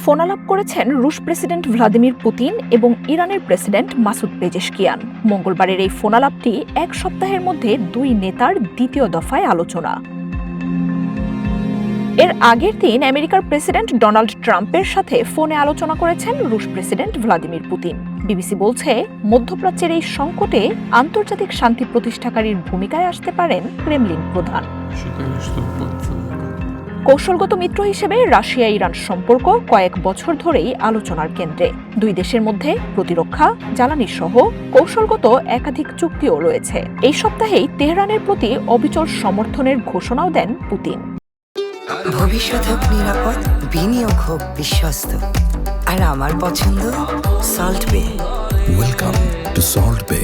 ফোনালাপ করেছেন রুশ president Vladimir Putin এবং ইরানের প্রেসিডেন্ট মাসুদ পেজেশকিয়ান। মঙ্গলবারের এই ফোনালাপটি এক সপ্তাহের মধ্যে দুই নেতার দ্বিতীয় দফায় আলোচনা। এর আগের দিন আমেরিকার প্রেসিডেন্ট ডোনাল্ড ট্রাম্পের সাথে ফোনে আলোচনা করেছেন রুশ প্রেসিডেন্ট ভ্লাদিমির পুতিন। বিবিসি বলছে, মধ্যপ্রাচ্যের এই সংকটে আন্তর্জাতিক শান্তি প্রতিষ্ঠাকারীর ভূমিকায় আসতে পারেন ক্রেমলিন প্রধান। কৌশলগত মিত্র হিসেবে রাশিয়া ইরান সম্পর্ক কয়েক বছর ধরেই আলোচনার কেন্দ্রে। দুই দেশের মধ্যে প্রতিরক্ষা, জ্বালানি সহ কৌশলগত একাধিক চুক্তিও রয়েছে। এই সপ্তাহেই তেহরানের প্রতি অবিচল সমর্থনের ঘোষণাও দেন পুতিন। ভবিষ্যৎ হোক নিরাপদ, বিনিয়োগ হোক বিশ্বস্ত, আর আমার পছন্দ সল্ট বে। ওয়েলকাম টু সল্ট বে।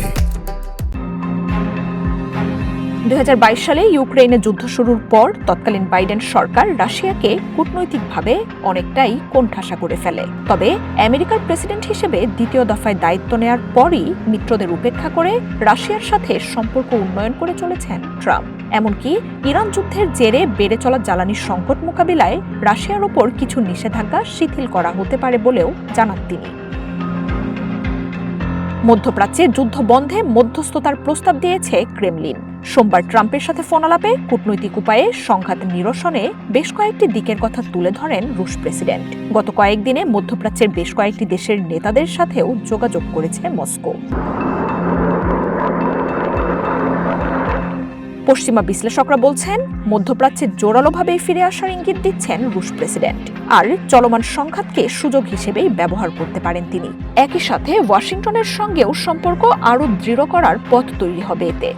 2022 সালে ইউক্রেনে যুদ্ধ শুরুর পর তৎকালীন বাইডেন সরকার রাশিয়াকে কূটনৈতিকভাবে অনেকটাই কোণঠাসা করে ফেলে। তবে আমেরিকার প্রেসিডেন্ট হিসেবে দ্বিতীয় দফায় দায়িত্ব নেয়ার পরই মিত্রদের উপেক্ষা করে রাশিয়ার সাথে সম্পর্ক উন্নয়ন করে চলেছেন ট্রাম্প। এমনকি ইরান যুদ্ধের জেরে বেড়ে চলা জ্বালানি সংকট মোকাবিলায় রাশিয়ার ওপর কিছু নিষেধাজ্ঞা শিথিল করা হতে পারে বলেও জানান তিনি। মধ্যপ্রাচ্যে যুদ্ধ বন্ধে মধ্যস্থতার প্রস্তাব দিয়েছে ক্রেমলিন। সোমবার ট্রাম্পের সাথে ফোনালাপে কূটনৈতিক উপায়ে সংঘাত নিরসনে বেশ কয়েকটি দিকের কথা তুলে ধরেন রুশ প্রেসিডেন্ট। গত কয়েকদিনে মধ্যপ্রাচ্যের বেশ কয়েকটি দেশের নেতাদের সাথেও যোগাযোগ করেছে মস্কো। পশ্চিমা বিশ্লেষকরা বলছেন, মধ্যপ্রাচ্যে জোরালোভাবেই ফিরে আসার ইঙ্গিত দিচ্ছেন রুশ প্রেসিডেন্ট, আর চলমান সংঘাতকে সুযোগ হিসেবেই ব্যবহার করতে পারেন তিনি। একই সাথে ওয়াশিংটনের সঙ্গেও সম্পর্ক আরও দৃঢ় করার পথ তৈরি হবে এতে।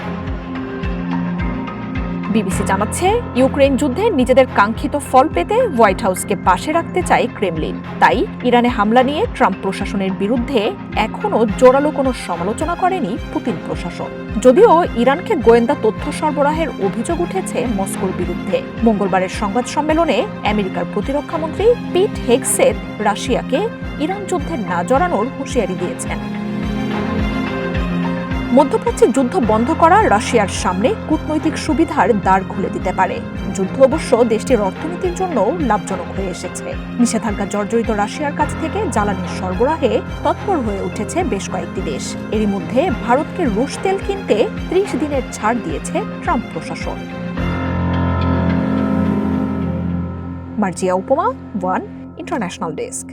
বিবিসি জানাচ্ছে, ইউক্রেন যুদ্ধে নিজেদের কাঙ্ক্ষিত ফল পেতে হোয়াইট হাউসকে পাশে রাখতে চায় ক্রেমলিন। তাই ইরানে হামলা নিয়ে ট্রাম্প প্রশাসনের বিরুদ্ধে এখনও জোরালো কোনো সমালোচনা করেনি পুতিন প্রশাসন। যদিও ইরানকে গোয়েন্দা তথ্য সরবরাহের অভিযোগ উঠেছে মস্কোর বিরুদ্ধে। মঙ্গলবারের সংবাদ সম্মেলনে আমেরিকার প্রতিরক্ষামন্ত্রী পিট হেগসেথ রাশিয়াকে ইরান যুদ্ধে না জড়ানোর হুঁশিয়ারি দিয়েছেন। মধ্যপ্রাচ্যে যুদ্ধ বন্ধ করা রাশিয়ার সামনে কূটনৈতিক সুবিধার দ্বার খুলে দিতে পারে। যুদ্ধ অবশ্য দেশটির অর্থনীতির জন্য লাভজনক হয়ে এসেছে। নিষেধাজ্ঞা জর্জরিত রাশিয়ার কাছ থেকে জ্বালানির সরবরাহে তৎপর হয়ে উঠেছে বেশ কয়েকটি দেশ। এরই মধ্যে ভারতকে রুশ তেল কিনতে 30 দিনের ছাড় দিয়েছে ট্রাম্প প্রশাসন। মার্জিয়া উপমা, ওয়ান ইন্টারন্যাশনাল ডেস্ক।